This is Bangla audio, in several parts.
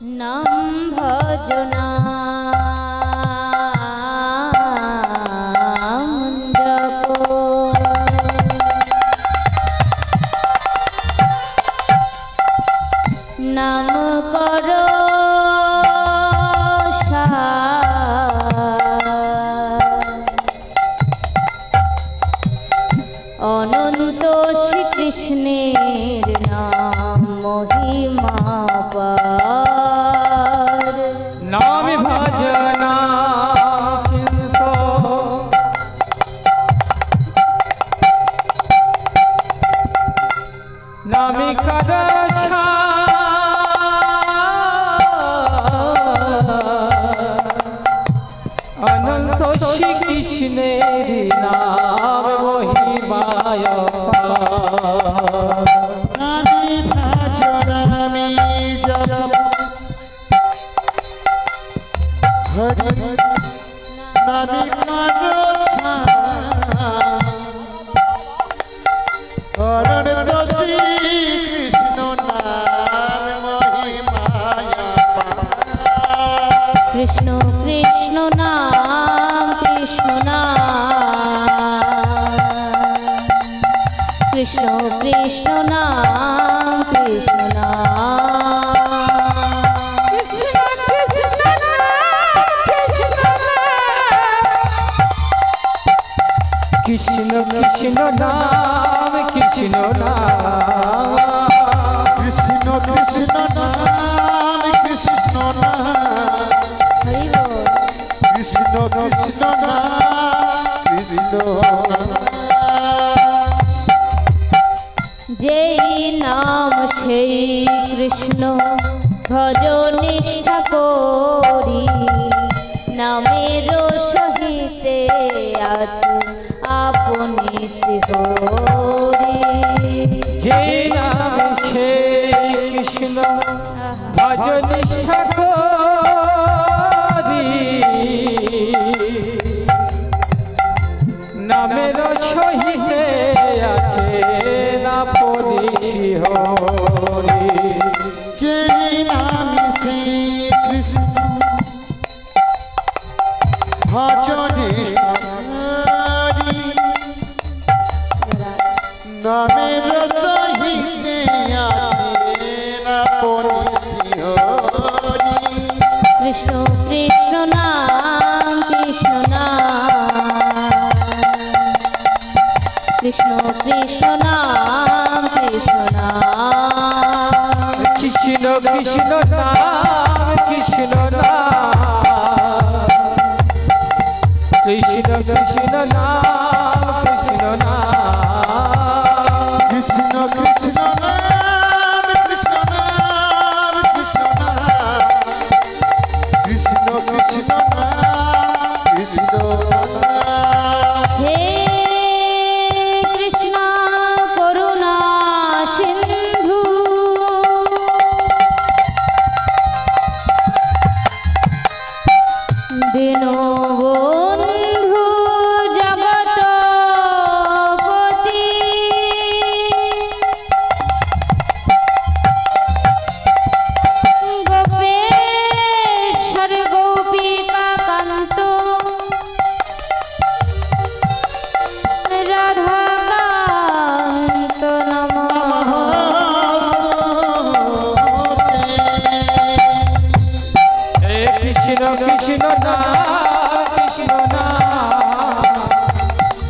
নাম ভজনা নাম করো অনন্ত শ্রীকৃষ্ণের নাম মহিমা পার নাম ভজনা চিন্ত নামে করশা অনন্ত শ্রীকৃষ্ণের নাম মহিমায় নামি ভজনামি জপ হরি নামি করসা অনন্ত শ্রীকৃষ্ণ নাম মহিমায় কৃষ্ণ কৃষ্ণ নাম কৃষ্ণ নাম কৃষ্ণ কৃষ্ণ নাম কৃষ্ণ নাম কৃষ্ণ কৃষ্ণ নাম কৃষ্ণ কৃষ্ণ কৃষ্ণ নাম কৃষ্ণ নাম কৃষ্ণ কৃষ্ণ নাম কৃষ্ণ নাম হরি বল কৃষ্ণ কৃষ্ণ নাম কৃষ্ণ যেই নাম সেই কৃষ্ণ ভজ নিষ্ঠা করি নামের সহিতে আছে আপনি শ্রীহরি যে নাম সে কৃষ্ণ ভজ নিষ্ঠা করি নামের সহিতে আছে না পরিষি হরি যে নাম সেই কৃষ্ণ ভজনিষ্ঠারি নামের সহিতে আছে না পরিষি হরি কৃষ্ণ কৃষ্ণ নাম কৃষ্ণ নাম কৃষ্ণ কৃষ্ণ নাম কৃষ্ণ নাম কৃষ্ণ কৃষ্ণ নাম কৃষ্ণ নাম কৃষ্ণ কৃষ্ণ নাম কৃষ্ণ নাম কৃষ্ণ কৃষ্ণ নাম কৃষ্ণ নাম কৃষ্ণ নাম কৃষ্ণ কৃষ্ণ নাম কৃষ্ণ নাম হে কৃষ্ণ করুণা সিন্ধু দীনবন্ধু জগৎপতি গোপেশ্বর গোপিকা কান্ত রাধাকান্ত নমঃ হে কৃষ্ণ কৃষ্ণ নাম কৃষ্ণ নাম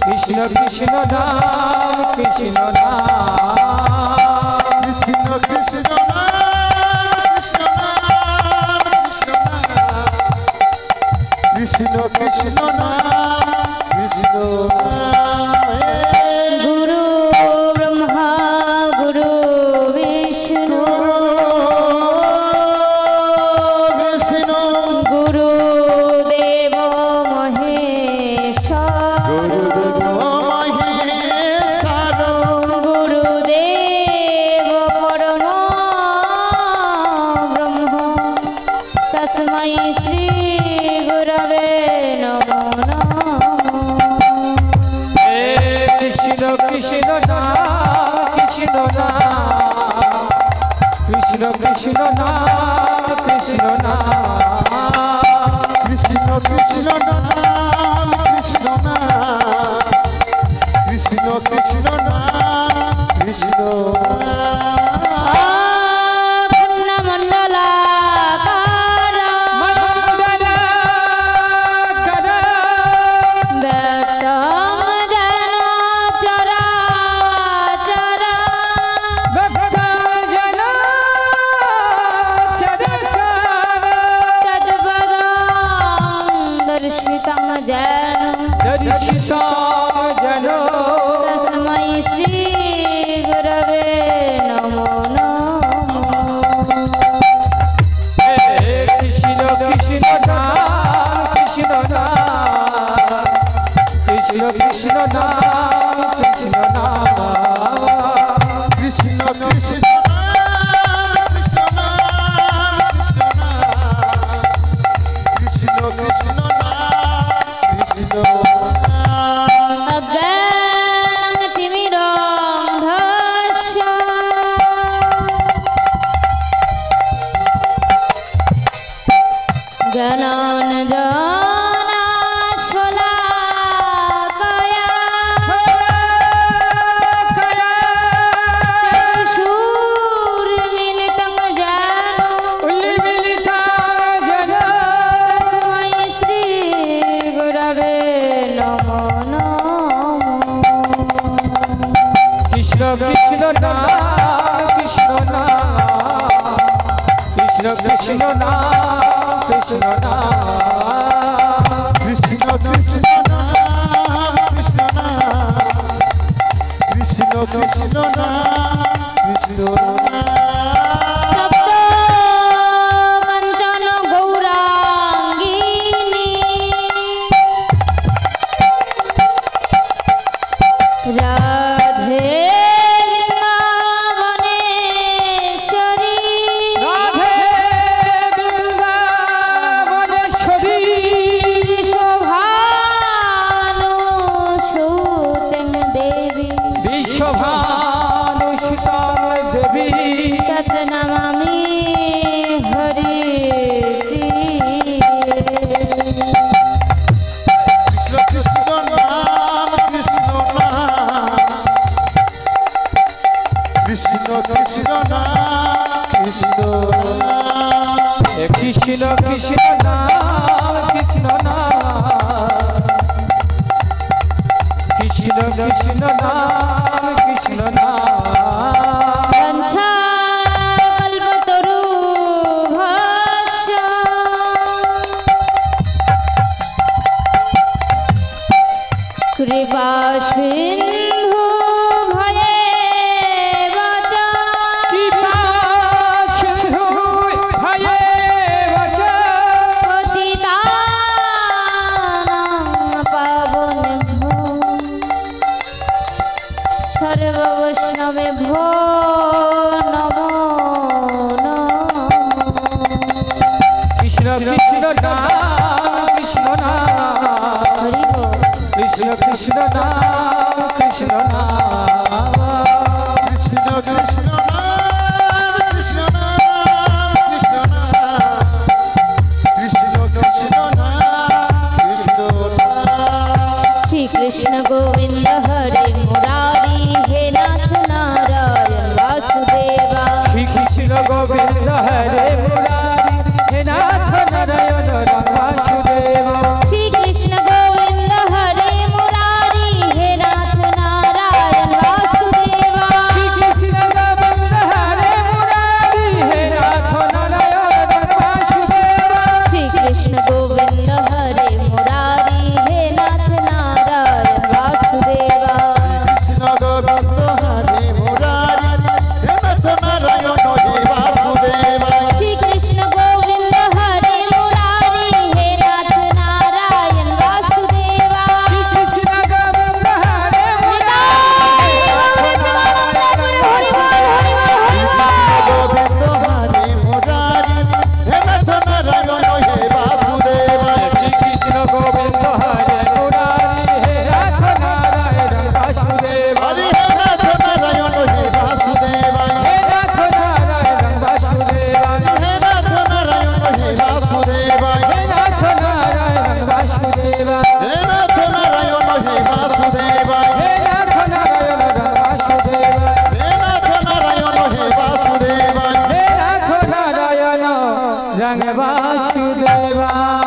কৃষ্ণ কৃষ্ণ নাম কৃষ্ণ নাম কৃষ্ণ কৃষ্ণ নাম কৃষ্ণ নাম কৃষ্ণ নাম কৃষ্ণ কৃষ্ণ নাম কৃষ্ণ নাম গুরু ব্রহ্মা গুরু বিষ্ণু কৃষ্ণ গুরু দেব মহেশ্বর গুরুদেব মহেশ্বর গুরুদেব পরম ব্রহ্ম তস্मै শ্রী গুরবে নমো নমঃ হে কৃষ্ণ কৃষ্ণ নাম কৃষ্ণ নাম কৃষ্ণ কৃষ্ণ নাম কৃষ্ণ কৃষ্ণ নাম কৃষ্ণ কৃষ্ণ নাম কৃষ্ণ নাম কৃষ্ণ কৃষ্ণ নাম কৃষ্ণ মণ্ডলাকারা মণ্ডলাকার ব্যক্তং যেন চরাচর ভক্তজন চরাচর তদ্পদং দর্শিতং যেন দর্শিত জন তস্मै শ্রী গুরবে নমো নমঃ। কৃষ্ণ কৃষ্ণ নাম কৃষ্ণ নাম কৃষ্ণ কৃষ্ণ নাম কৃষ্ণ নাম কৃষ্ণ কৃষ্ণ নাম কৃষ্ণ নাম কৃষ্ণ নাম কৃষ্ণ কৃষ্ণ নাম কৃষ্ণ অজ্ঞানং তিমিরন্ধস্য জ্ঞানাঞ্জনাশলাকয়া চক্ষুষুর্মিলিतं যেন উন্মিলিত জন তস্मै শ্রী গুরবে নমো নমঃ। কৃষ্ণ কৃষ্ণ নাম কৃষ্ণ নাম কৃষ্ণ কৃষ্ণ নাম কৃষ্ণ নাম কৃষ্ণ কৃষ্ণ নাম কৃষ্ণ নাম কৃষ্ণ কৃষ্ণ নাম কৃষ্ণ তপ্ত কাঞ্চন গৌরাঙ্গিনী রাধে বৃন্দাবনেশ্বরী রাধে বৃন্দাবনেশ্বরী শোভানুসুতেং দেবী বিশ্বভানুসুতাং দেবী তৎ নমামি হরি কৃষ্ণ কৃষ্ণ নাম কৃষ্ণ নাম কৃষ্ণ কৃষ্ণ নাম কৃষ্ণ কৃষ্ণ কৃষ্ণ নাম কৃষ্ণ নাম কৃষ্ণ কৃষ্ণ নাম কৃষ্ণ নাম বঞ্ছা কল্পতরুভস্য কৃপা সিন্ধু ভয়ে বচ কৃপা সিন্ধু ভয়ে বচ পতিতানাং পাবনেভ্যো সর্ববৈষ্ণবেভ্যো নমো নমঃ। কৃষ্ণ কৃষ্ণ নাম কৃষ্ণ নাম হরি বল। কৃষ্ণ কৃষ্ণ নাম কৃষ্ণ নাম কৃষ্ণ কৃষ্ণ নাম কৃষ্ণ নাম কৃষ্ণ নাম কৃষ্ণ কৃষ্ণ নাম কৃষ্ণ নাম শ্রী কৃষ্ণ গোবিন্দ হরে মুরারি হে নাথ নারায়ণ বাসুদেবা শ্রী কৃষ্ণ গোবিন্দ হরে মুরারি হে নাথ নারায়ণ রাম বাসুদেব শ্রী কৃষ্ণ গোবিন্দ হরে মুরারি হে নাথ নারায়ণ বাসুদেবা শ্রী কৃষ্ণ গোবিন্দ कृष्ण वासुदेवा।